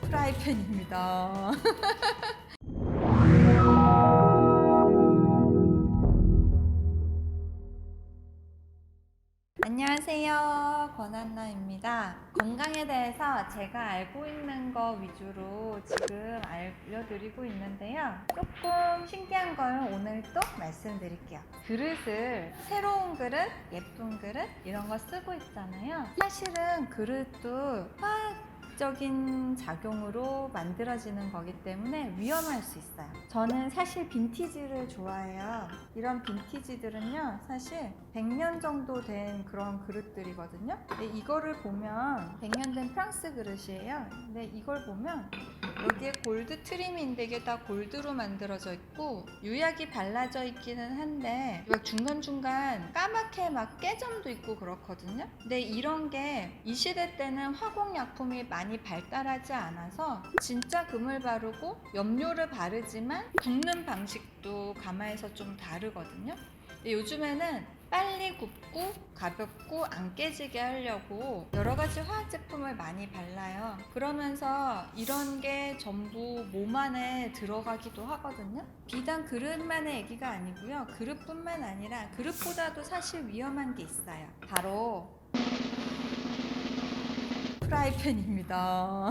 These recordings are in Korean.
프라이팬입니다. 안녕하세요. 권한나입니다. 건강에 대해서 제가 알고 있는 거 위주로 지금 알려드리고 있는데요. 조금 신기한 걸 오늘 또 말씀드릴게요. 그릇을 새로운 그릇, 예쁜 그릇 이런 거 쓰고 있잖아요. 사실은 그릇도 화학적인 작용으로 만들어지는 거기 때문에 위험할 수 있어요. 저는 사실 빈티지를 좋아해요. 이런 빈티지들은요, 사실 100년 정도 된 그런 그릇들이거든요. 근데 이거를 보면 100년 된 프랑스 그릇이에요. 근데 이걸 보면 여기에 골드 트림인데 이게 다 골드로 만들어져 있고 유약이 발라져 있기는 한데 막 중간중간 까맣게 막 깨점도 있고 그렇거든요. 근데 이런 게 이 시대 때는 화공약품이 많이 발달하지 않아서 진짜 금을 바르고 염료를 바르지만 굽는 방식도 가마에서 좀 다르거든요. 근데 요즘에는 빨리 굽고 가볍고 안 깨지게 하려고 여러 가지 화학 제품을 많이 발라요. 그러면서 이런 게 전부 몸 안에 들어가기도 하거든요. 비단 그릇만의 얘기가 아니고요. 그릇뿐만 아니라 그릇보다도 사실 위험한 게 있어요. 바로 프라이팬입니다.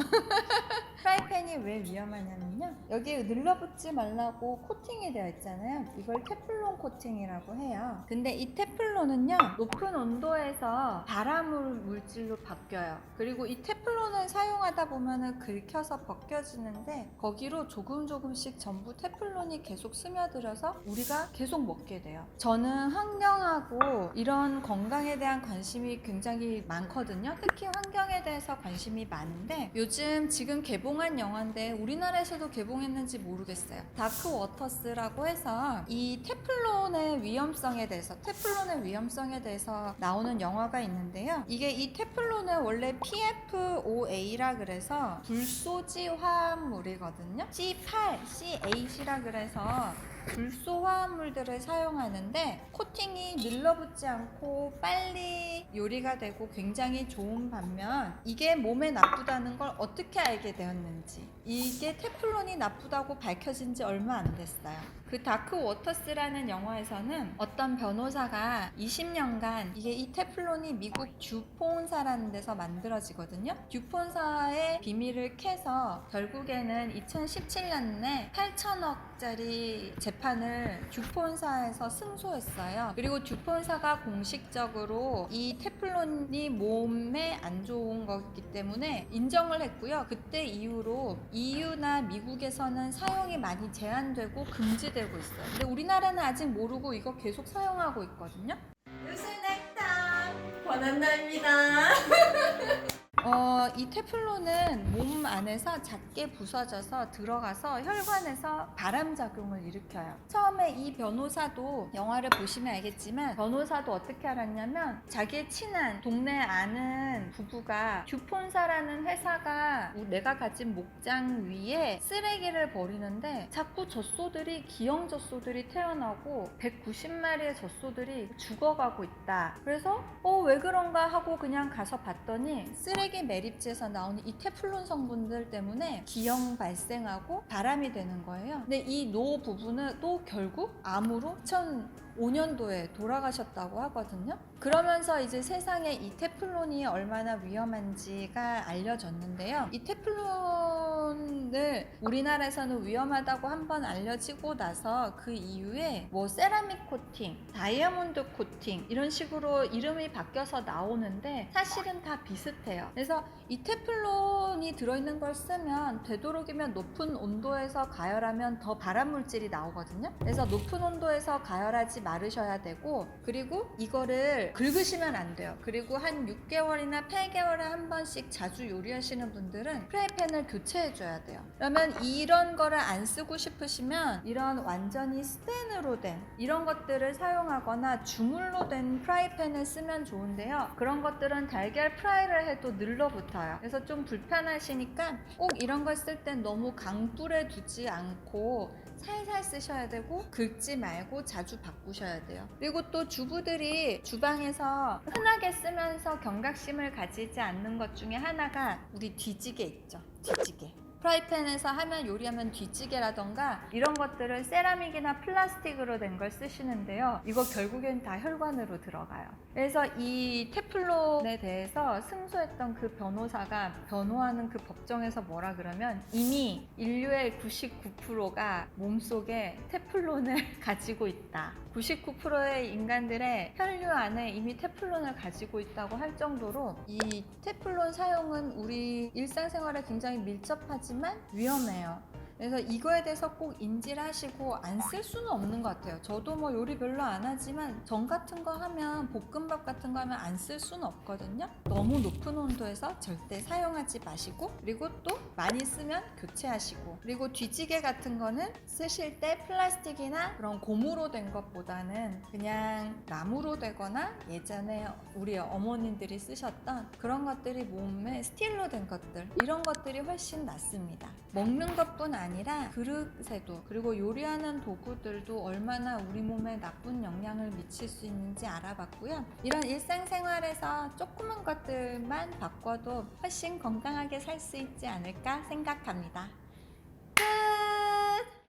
프라이팬이 왜 위험하냐면요, 여기에 눌러붙지 말라고 코팅이 되어 있잖아요. 이걸 테플론 코팅이라고 해요. 근데 이 테플론은요, 높은 온도에서 발암 물질로 바뀌어요. 그리고 이 테플론을 사용하다 보면은 긁혀서 벗겨지는데 거기로 조금씩 전부 테플론이 계속 스며들어서 우리가 계속 먹게 돼요. 저는 환경하고 이런 건강에 대한 관심이 굉장히 많거든요. 특히 환경에 대해서 관심이 많은데 요즘 지금 개봉한 영화인데 우리나라에서도 개봉했는지 모르겠어요. 다크 워터스라고 해서 이 테플론의 위험성에 대해서 나오는 영화가 있는데요. 이게 이 테플론은 원래 PFOA라 그래서 불소지 화합물이거든요. C8, C8이라 그래서 불소 화합물들을 사용하는데 코팅이 늘러붙지 않고 빨리 요리가 되고 굉장히 좋은 반면 이게 몸에 나쁘다는 걸 어떻게 알게 되었는지, 이게 테플론이 나쁘다고 밝혀진 지 얼마 안 됐어요. 그 다크 워터스라는 영화에서는 어떤 변호사가 20년간 이게 이 테플론이 미국 듀폰사라는 데서 만들어지거든요. 듀폰사의 비밀을 캐서 결국에는 2017년에 8천억짜리 재판을 듀폰사에서 승소했어요. 그리고 듀폰사가 공식적으로 이 테플론이 몸에 안 좋은 거기 때문에 인정을 했고요. 그때 이후로 EU나 미국에서는 사용이 많이 제한되고 금지되고 있어요. 근데 우리나라는 아직 모르고 이거 계속 사용하고 있거든요. 유술넥타 권한나입니다. 이 테플론은 몸 안에서 작게 부서져서 들어가서 혈관에서 발암작용을 일으켜요. 처음에 이 변호사도, 영화를 보시면 알겠지만 변호사도 어떻게 알았냐면 자기의 친한 동네 아는 부부가 듀폰사라는 회사가 내가 가진 목장 위에 쓰레기를 버리는데 자꾸 젖소들이, 기형 젖소들이 태어나고 190마리의 젖소들이 죽어가고 있다. 그래서 왜 그런가 하고 그냥 가서 봤더니 쓰레기 매립지에서 나오는 이 테플론 성분들 때문에 기형 발생하고 발암이 되는 거예요. 근데 이 노 부부는 또 결국 암으로 2005년도에 돌아가셨다고 하거든요. 그러면서 이제 세상에 이 테플론이 얼마나 위험한지가 알려졌는데요. 이 테플론을 우리나라에서는 위험하다고 한번 알려지고 나서 그 이후에 뭐 세라믹 코팅, 다이아몬드 코팅 이런 식으로 이름이 바뀌어서 나오는데 사실은 다 비슷해요. 그래서 이 테플론이 들어있는 걸 쓰면 되도록이면 높은 온도에서 가열하면 더 발암 물질이 나오거든요. 그래서 높은 온도에서 가열하지 말으셔야 되고, 그리고 이거를 긁으시면 안 돼요. 그리고 한 6개월이나 8개월에 한 번씩 자주 요리하시는 분들은 프라이팬을 교체해 줘야 돼요. 그러면 이런 거를 안 쓰고 싶으시면 이런 완전히 스텐으로 된 이런 것들을 사용하거나 주물로 된 프라이팬을 쓰면 좋은데요. 그런 것들은 달걀 프라이를 해도 늘러붙어요. 그래서 좀 불편하시니까 꼭 이런 걸 쓸 땐 너무 강불에 두지 않고 살살 쓰셔야 되고 긁지 말고 자주 바꾸셔야 돼요. 그리고 또 주부들이 주방에서 흔하게 쓰면서 경각심을 가지지 않는 것 중에 하나가 우리 뒤지개 있죠. 뒤지개. 프라이팬에서 하면 요리하면 뒤찌개라던가 이런 것들을 세라믹이나 플라스틱으로 된 걸 쓰시는데요. 이거 결국엔 다 혈관으로 들어가요. 그래서 이 테플론에 대해서 승소했던 그 변호사가 변호하는 그 법정에서 뭐라 그러면 이미 인류의 99%가 몸속에 테플론을 가지고 있다. 99%의 인간들의 혈류 안에 이미 테플론을 가지고 있다고 할 정도로 이 테플론 사용은 우리 일상생활에 굉장히 밀접하지만 위험해요. 그래서 이거에 대해서 꼭 인지를 하시고 안 쓸 수는 없는 것 같아요. 저도 뭐 요리 별로 안 하지만 전 같은 거 하면 볶음밥 같은 거 하면 안 쓸 수는 없거든요. 너무 높은 온도에서 절대 사용하지 마시고 그리고 또 많이 쓰면 교체하시고 그리고 뒤지개 같은 거는 쓰실 때 플라스틱이나 그런 고무로 된 것보다는 그냥 나무로 되거나 예전에 우리 어머님들이 쓰셨던 그런 것들이 몸에 스틸로 된 것들 이런 것들이 훨씬 낫습니다. 먹는 것뿐 아니라 그릇에도 그리고 요리하는 도구들도 얼마나 우리 몸에 나쁜 영향을 미칠 수 있는지 알아봤고요. 이런 일상생활에서 조그만 것들만 바꿔도 훨씬 건강하게 살 수 있지 않을까 생각합니다.